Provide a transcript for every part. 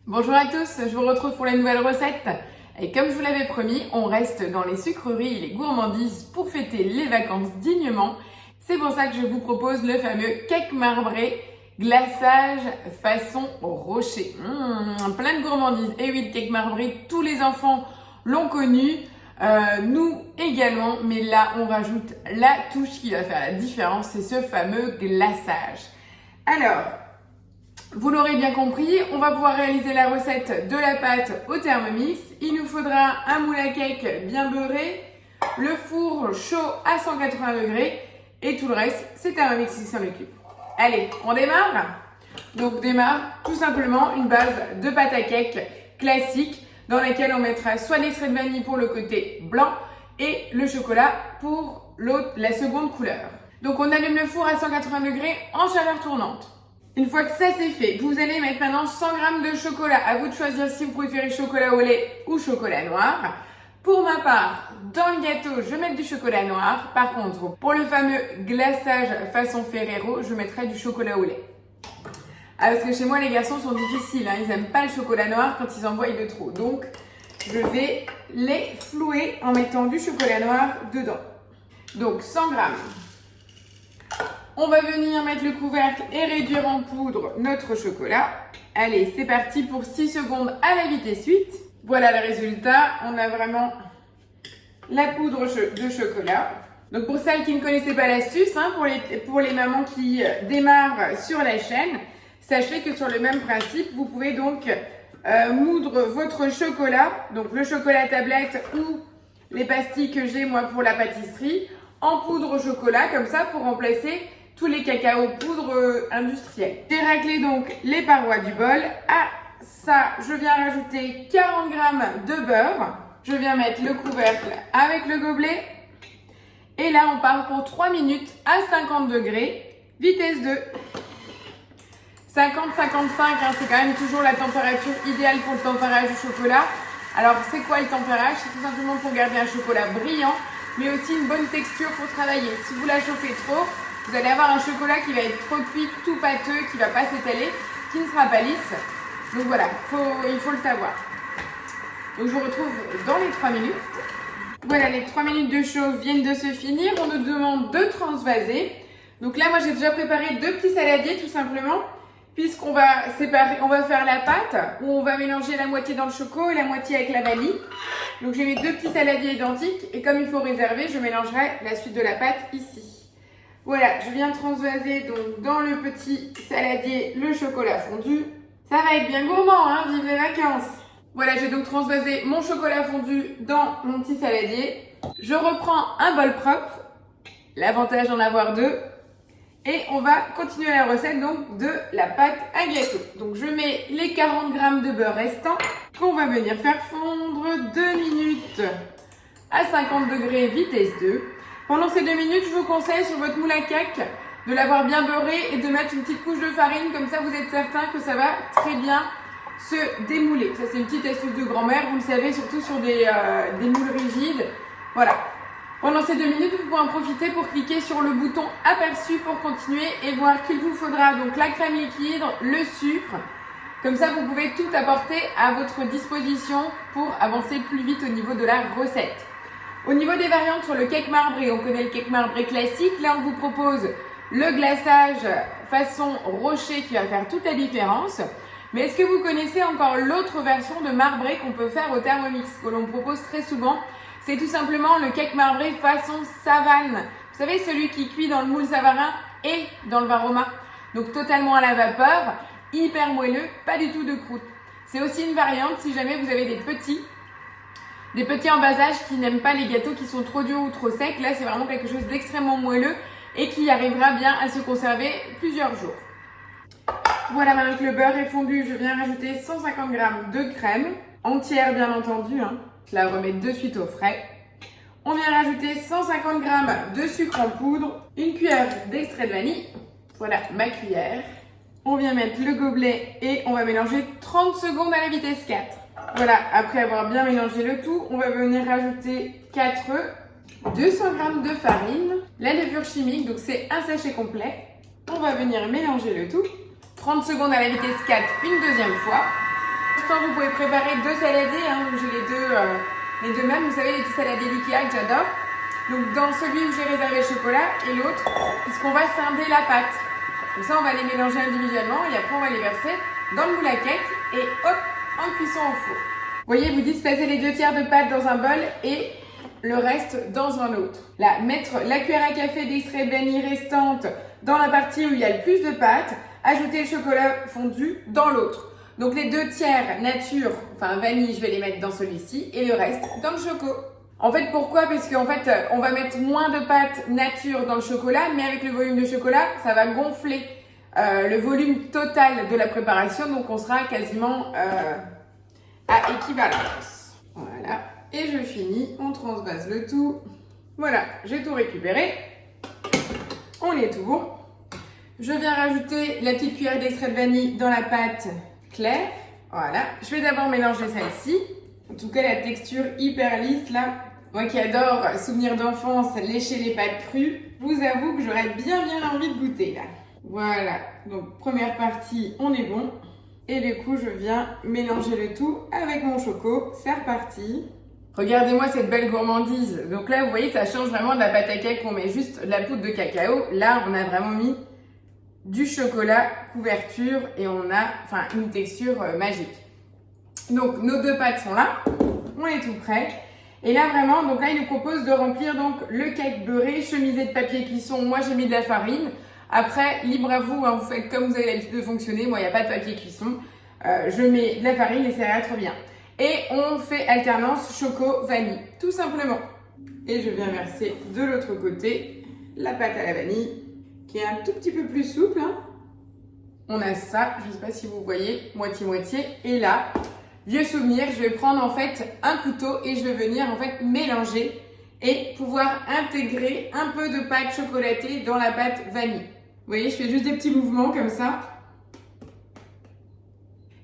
Bonjour à tous, je vous retrouve pour la nouvelle recette. Et comme je vous l'avais promis, on reste dans les sucreries et les gourmandises pour fêter les vacances dignement. C'est pour ça que je vous propose le fameux cake marbré glaçage façon rocher. Plein de gourmandises. Et oui, le cake marbré, tous les enfants l'ont connu, nous également. Mais là, on rajoute la touche qui va faire la différence, c'est ce fameux glaçage. Alors, vous l'aurez bien compris, on va pouvoir réaliser la recette de la pâte au Thermomix. Il nous faudra un moule à cake bien beurré, le four chaud à 180 degrés et tout le reste, c'est Thermomix qui s'en occupe. Allez, on démarre? Donc démarre tout simplement une base de pâte à cake classique dans laquelle on mettra soit l'extrait de vanille pour le côté blanc et le chocolat pour la seconde couleur. Donc on allume le four à 180 degrés en chaleur tournante. Une fois que ça c'est fait, vous allez mettre maintenant 100 g de chocolat. À vous de choisir si vous préférez chocolat au lait ou chocolat noir. Pour ma part, dans le gâteau, je vais mettre du chocolat noir. Par contre, pour le fameux glaçage façon Ferrero, je mettrai du chocolat au lait. Ah, parce que chez moi, les garçons sont difficiles. Ils n'aiment pas le chocolat noir quand ils en voient de trop. Donc, je vais les flouer en mettant du chocolat noir dedans. Donc, 100 g. On va venir mettre le couvercle et réduire en poudre notre chocolat. Allez, c'est parti pour 6 secondes à la vitesse 8. Voilà le résultat. On a vraiment la poudre de chocolat. Donc pour celles qui ne connaissaient pas l'astuce, pour les mamans qui démarrent sur la chaîne, sachez que sur le même principe, vous pouvez donc moudre votre chocolat, donc le chocolat tablette ou les pastilles que j'ai moi pour la pâtisserie, en poudre au chocolat, comme ça pour remplacer tous les cacao poudre industriels. J'ai raclé donc les parois du bol. À ça, je viens rajouter 40 g de beurre. Je viens mettre le couvercle avec le gobelet. Et là, on part pour 3 minutes à 50 degrés, vitesse 2. 50-55, c'est quand même toujours la température idéale pour le tempérage du chocolat. Alors, c'est quoi le tempérage? C'est tout simplement pour garder un chocolat brillant, mais aussi une bonne texture pour travailler. Si vous la chauffez trop, vous allez avoir un chocolat qui va être trop cuit, tout pâteux, qui ne va pas s'étaler, qui ne sera pas lisse. Donc voilà, il faut le savoir. Donc je vous retrouve dans les 3 minutes. Voilà, les 3 minutes de chauffe viennent de se finir. On nous demande de transvaser. Donc là, moi j'ai déjà préparé 2 petits saladiers tout simplement, puisqu'on va séparer, on va faire la pâte où on va mélanger la moitié dans le choco et la moitié avec la vanille. Donc j'ai mes 2 petits saladiers identiques et comme il faut réserver, je mélangerai la suite de la pâte ici. Voilà, je viens transvaser donc dans le petit saladier le chocolat fondu. Ça va être bien gourmand, vive les vacances! Voilà, j'ai donc transvasé mon chocolat fondu dans mon petit saladier. Je reprends un bol propre, l'avantage d'en avoir 2. Et on va continuer la recette donc de la pâte à gâteau. Donc je mets les 40 g de beurre restants qu'on va venir faire fondre 2 minutes à 50 degrés vitesse 2. Pendant ces 2 minutes, je vous conseille sur votre moule à cake de l'avoir bien beurré et de mettre une petite couche de farine. Comme ça, vous êtes certain que ça va très bien se démouler. Ça, c'est une petite astuce de grand-mère. Vous le savez, surtout sur des moules rigides. Voilà. Pendant ces 2 minutes, vous pouvez en profiter pour cliquer sur le bouton aperçu pour continuer et voir qu'il vous faudra donc la crème liquide, le sucre. Comme ça, vous pouvez tout apporter à votre disposition pour avancer plus vite au niveau de la recette. Au niveau des variantes sur le cake marbré, on connaît le cake marbré classique. Là, on vous propose le glaçage façon rocher qui va faire toute la différence. Mais est-ce que vous connaissez encore l'autre version de marbré qu'on peut faire au Thermomix, que l'on propose très souvent? C'est tout simplement le cake marbré façon savane. Vous savez, celui qui cuit dans le moule Savarin et dans le Varoma. Donc totalement à la vapeur, hyper moelleux, pas du tout de croûte. C'est aussi une variante si jamais vous avez des petits en bas âge qui n'aiment pas les gâteaux qui sont trop durs ou trop secs. Là, c'est vraiment quelque chose d'extrêmement moelleux et qui arrivera bien à se conserver plusieurs jours. Voilà, maintenant que le beurre est fondu, je viens rajouter 150 g de crème, entière bien entendu. Je la remets de suite au frais. On vient rajouter 150 g de sucre en poudre, une cuillère d'extrait de vanille. Voilà ma cuillère. On vient mettre le gobelet et on va mélanger 30 secondes à la vitesse 4. Voilà, après avoir bien mélangé le tout, on va venir rajouter 4 œufs, 200 g de farine, la levure chimique, donc c'est un sachet complet. On va venir mélanger le tout. 30 secondes à la vitesse 4 une deuxième fois. Vous pouvez préparer 2 saladiers, hein, j'ai les deux mêmes, vous savez, les petits saladiers Ikea que j'adore. Donc dans celui où j'ai réservé le chocolat et l'autre, puisqu'on va scinder la pâte. Comme ça, on va les mélanger individuellement et après on va les verser dans le moule à cake et hop, en cuisson au four. Vous voyez, vous disposez les 2/3 de pâte dans un bol et le reste dans un autre. Là, mettre la cuillère à café d'extrait de vanille restante dans la partie où il y a le plus de pâte, ajouter le chocolat fondu dans l'autre. Donc les 2/3 nature, enfin vanille, je vais les mettre dans celui-ci et le reste dans le choco. En fait, pourquoi? Parce qu'en fait, on va mettre moins de pâte nature dans le chocolat, mais avec le volume de chocolat, ça va gonfler le volume total de la préparation, donc on sera quasiment à équivalence. Voilà, et je finis, on transvase le tout. Voilà, j'ai tout récupéré. On les tourne. Je viens rajouter la petite cuillère d'extrait de vanille dans la pâte claire. Voilà, je vais d'abord mélanger celle-ci. En tout cas, la texture hyper lisse là. Moi qui adore souvenirs d'enfance, lécher les pâtes crues, je vous avoue que j'aurais bien envie de goûter là. Voilà, donc première partie, on est bon. Et du coup, je viens mélanger le tout avec mon choco. C'est reparti. Regardez-moi cette belle gourmandise. Donc là, vous voyez, ça change vraiment de la pâte à cake. On met juste de la poudre de cacao. Là, on a vraiment mis du chocolat, couverture et on a une texture magique. Donc, nos 2 pâtes sont là. On est tout prêt. Et là, vraiment, donc là, il nous propose de remplir donc le cake beurré, chemisé de papier cuisson. Moi, j'ai mis de la farine. Après, libre à vous, hein, vous faites comme vous avez l'habitude de fonctionner. Moi, il n'y a pas de papier cuisson. Je mets de la farine et ça ira trop bien. Et on fait alternance choco-vanille, tout simplement. Et je viens verser de l'autre côté la pâte à la vanille, qui est un tout petit peu plus souple. Hein. On a ça, je ne sais pas si vous voyez, moitié-moitié. Et là, vieux souvenir, je vais prendre en fait un couteau et je vais venir en fait mélanger et pouvoir intégrer un peu de pâte chocolatée dans la pâte vanille. Vous voyez, je fais juste des petits mouvements comme ça.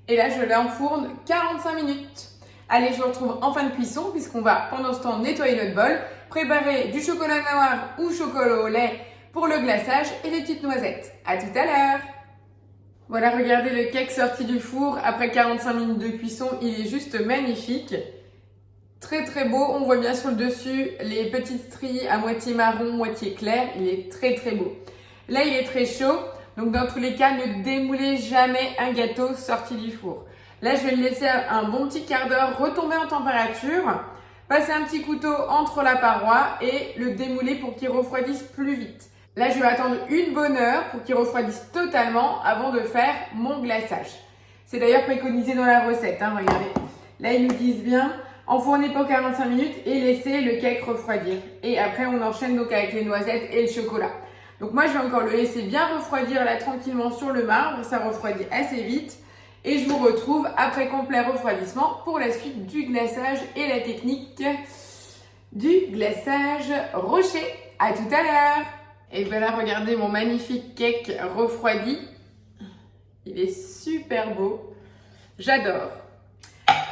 Et là, je l'enfourne 45 minutes. Allez, je vous retrouve en fin de cuisson puisqu'on va pendant ce temps nettoyer notre bol, préparer du chocolat noir ou chocolat au lait pour le glaçage et des petites noisettes. À tout à l'heure! Voilà, regardez le cake sorti du four après 45 minutes de cuisson. Il est juste magnifique. Très très beau. On voit bien sur le dessus les petites stries à moitié marron, moitié clair. Il est très très beau. Là, il est très chaud. Donc dans tous les cas, ne démoulez jamais un gâteau sorti du four. Là, je vais le laisser un bon petit quart d'heure retomber en température. Passer un petit couteau entre la paroi et le démouler pour qu'il refroidisse plus vite. Là, je vais attendre une bonne heure pour qu'il refroidisse totalement avant de faire mon glaçage. C'est d'ailleurs préconisé dans la recette, hein, regardez. Là, ils nous disent bien, enfournez pour 45 minutes et laissez le cake refroidir. Et après, on enchaîne donc avec les noisettes et le chocolat. Donc moi, je vais encore le laisser bien refroidir là tranquillement sur le marbre. Ça refroidit assez vite. Et je vous retrouve après complet refroidissement pour la suite du glaçage et la technique du glaçage rocher. À tout à l'heure! Et voilà, regardez mon magnifique cake refroidi. Il est super beau. J'adore.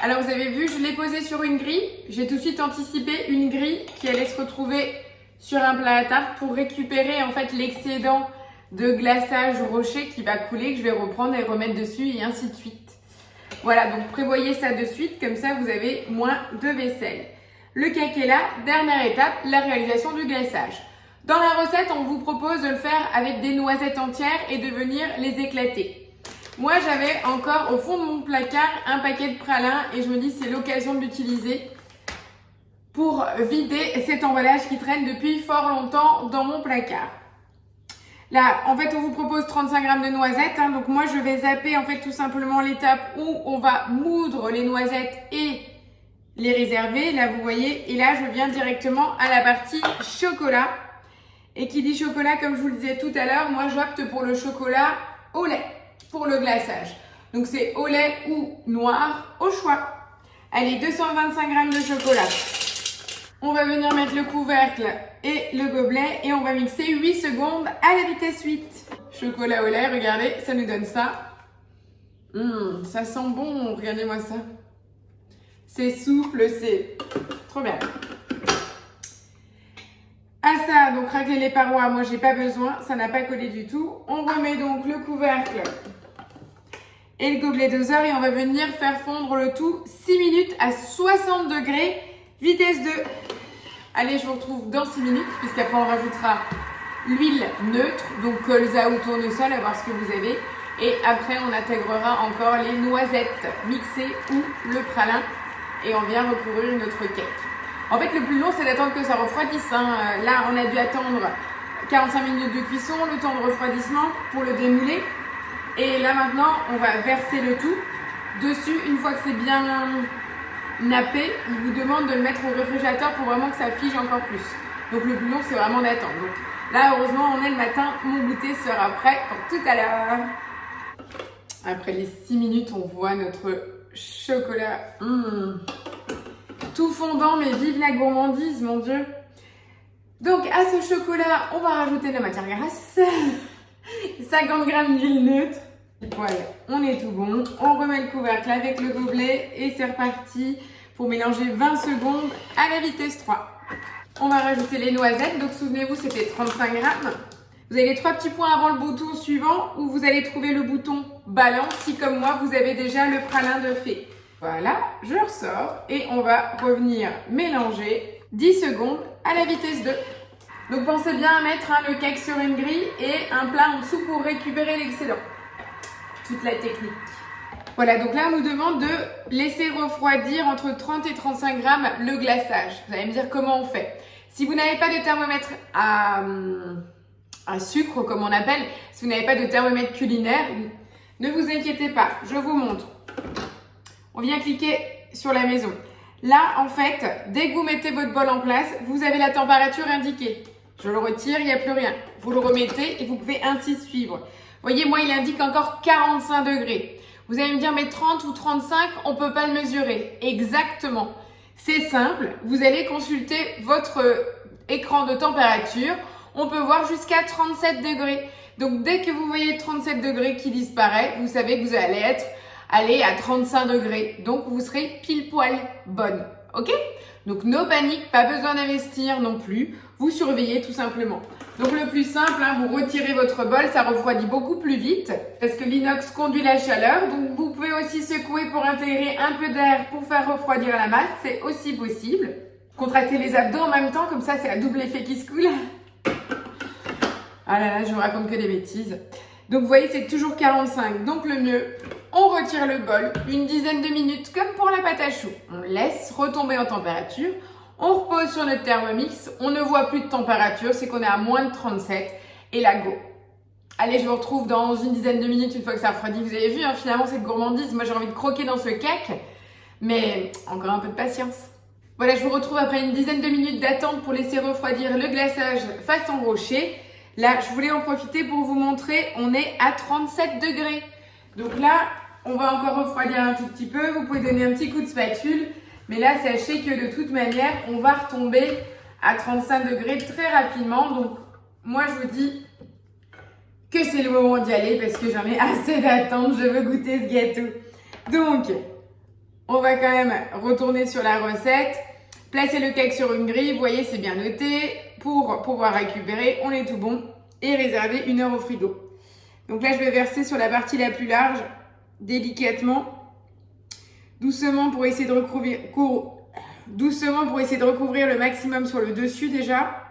Alors vous avez vu, je l'ai posé sur une grille. J'ai tout de suite anticipé une grille qui allait se retrouver sur un plat à tarte pour récupérer en fait l'excédent de glaçage rocher qui va couler, que je vais reprendre et remettre dessus et ainsi de suite. Voilà, donc prévoyez ça de suite, comme ça vous avez moins de vaisselle. Le cake est là. Dernière étape, la réalisation du glaçage. Dans la recette, on vous propose de le faire avec des noisettes entières et de venir les éclater. Moi, j'avais encore au fond de mon placard un paquet de pralins et je me dis c'est l'occasion de l'utiliser pour vider cet emballage qui traîne depuis fort longtemps dans mon placard. Là, en fait, on vous propose 35 grammes de noisettes. Hein, donc moi, je vais zapper en fait tout simplement l'étape où on va moudre les noisettes et les réserver. Là, vous voyez. Et là, je viens directement à la partie chocolat. Et qui dit chocolat, comme je vous le disais tout à l'heure, moi, j'opte pour le chocolat au lait pour le glaçage. Donc, c'est au lait ou noir, au choix. Allez, 225 grammes de chocolat. On va venir mettre le couvercle et le gobelet et on va mixer 8 secondes à la vitesse 8. Chocolat au lait, regardez, ça nous donne ça. Ça sent bon, regardez-moi ça. C'est souple, c'est trop bien. À ça, donc racler les parois, moi j'ai pas besoin, ça n'a pas collé du tout. On remet donc le couvercle et le gobelet doseur et on va venir faire fondre le tout 6 minutes à 60 degrés, vitesse 2. Allez, je vous retrouve dans 6 minutes puisqu'après on rajoutera l'huile neutre, donc colza ou tournesol, à voir ce que vous avez. Et après, on intégrera encore les noisettes mixées ou le pralin et on vient recouvrir notre cake. En fait, le plus long, c'est d'attendre que ça refroidisse. Là, on a dû attendre 45 minutes de cuisson, le temps de refroidissement pour le démouler. Et là, maintenant, on va verser le tout dessus. Une fois que c'est bien nappé, il vous demande de le mettre au réfrigérateur pour vraiment que ça fige encore plus. Donc, le plus long, c'est vraiment d'attendre. Donc, là, heureusement, on est le matin. Mon goûter sera prêt pour tout à l'heure. Après les 6 minutes, on voit notre chocolat tout fondant, mais vive la gourmandise, mon Dieu. Donc, à ce chocolat, on va rajouter de la matière grasse. 50 g d'huile neutre. Voilà, on est tout bon. On remet le couvercle avec le gobelet et c'est reparti pour mélanger 20 secondes à la vitesse 3. On va rajouter les noisettes. Donc, souvenez-vous, c'était 35 g. Vous avez les 3 petits points avant le bouton suivant où vous allez trouver le bouton balance si, comme moi, vous avez déjà le pralin de fée. Voilà, je ressors et on va revenir mélanger 10 secondes à la vitesse 2. Donc, pensez bien à mettre le cake sur une grille et un plat en dessous pour récupérer l'excédent. Toute la technique. Voilà, donc là, on nous demande de laisser refroidir entre 30 et 35 grammes le glaçage. Vous allez me dire comment on fait. Si vous n'avez pas de thermomètre à sucre, comme on appelle, si vous n'avez pas de thermomètre culinaire, ne vous inquiétez pas, je vous montre. On vient cliquer sur la maison. Là, en fait, dès que vous mettez votre bol en place, vous avez la température indiquée. Je le retire, il n'y a plus rien. Vous le remettez et vous pouvez ainsi suivre. Vous voyez, moi, il indique encore 45 degrés. Vous allez me dire, mais 30 ou 35, on ne peut pas le mesurer. Exactement. C'est simple. Vous allez consulter votre écran de température. On peut voir jusqu'à 37 degrés. Donc, dès que vous voyez 37 degrés qui disparaît, vous savez que vous allez être à 35 degrés. Donc, vous serez pile poil bonne. OK? Donc, no panique, pas besoin d'investir non plus. Vous surveillez tout simplement. Donc, le plus simple, vous retirez votre bol, ça refroidit beaucoup plus vite parce que l'inox conduit la chaleur. Donc, vous pouvez aussi secouer pour intégrer un peu d'air pour faire refroidir la masse. C'est aussi possible. Contractez les abdos en même temps, comme ça, c'est un double effet qui se coule. Ah là là, je vous raconte que des bêtises. Donc, vous voyez, c'est toujours 45. Donc, le mieux, on retire le bol une dizaine de minutes, comme pour la pâte à choux. On laisse retomber en température. On repose sur notre Thermomix. On ne voit plus de température, c'est qu'on est à moins de 37. Et là, go. Allez, je vous retrouve dans une dizaine de minutes, une fois que ça refroidit. Vous avez vu, finalement, cette gourmandise. Moi, j'ai envie de croquer dans ce cake. Mais encore un peu de patience. Voilà, je vous retrouve après une dizaine de minutes d'attente pour laisser refroidir le glaçage façon rocher. Là, je voulais en profiter pour vous montrer, on est à 37 degrés. Donc là, on va encore refroidir un tout petit peu. Vous pouvez donner un petit coup de spatule. Mais là, sachez que de toute manière, on va retomber à 35 degrés très rapidement. Donc, moi, je vous dis que c'est le moment d'y aller parce que j'en ai assez d'attente. Je veux goûter ce gâteau. Donc, on va quand même retourner sur la recette. Placez le cake sur une grille. Vous voyez, c'est bien noté. Pour pouvoir récupérer, on est tout bon. Et réserver 1 heure au frigo. Donc là, je vais verser sur la partie la plus large, délicatement, doucement pour essayer de recouvrir le maximum sur le dessus déjà.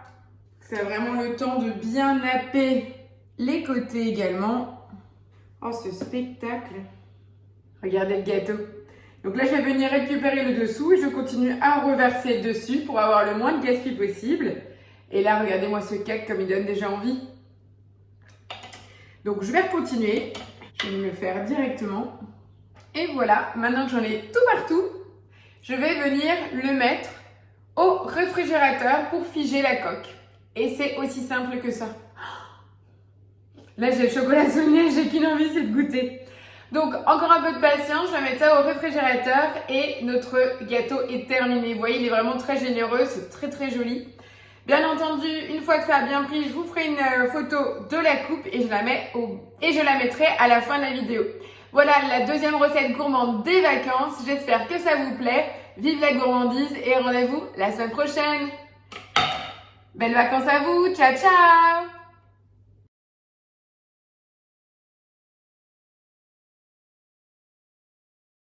C'est vraiment le temps de bien napper les côtés également. Oh, ce spectacle! Regardez le gâteau. Donc là, je vais venir récupérer le dessous et je continue à reverser le dessus pour avoir le moins de gaspillage possible. Et là, regardez-moi ce cake comme il donne déjà envie. Donc, je vais continuer. Je vais me le faire directement. Et voilà, maintenant que j'en ai tout partout, je vais venir le mettre au réfrigérateur pour figer la coque. Et c'est aussi simple que ça. Là, j'ai le chocolat sous le nez, j'ai qu'une envie, c'est de goûter. Donc, encore un peu de patience, je vais mettre ça au réfrigérateur et notre gâteau est terminé. Vous voyez, il est vraiment très généreux, c'est très très joli. Bien entendu, une fois que ça a bien pris, je vous ferai une photo de la coupe et je la mettrai à la fin de la vidéo. Voilà la deuxième recette gourmande des vacances. J'espère que ça vous plaît. Vive la gourmandise et rendez-vous la semaine prochaine. Belles vacances à vous. Ciao, ciao!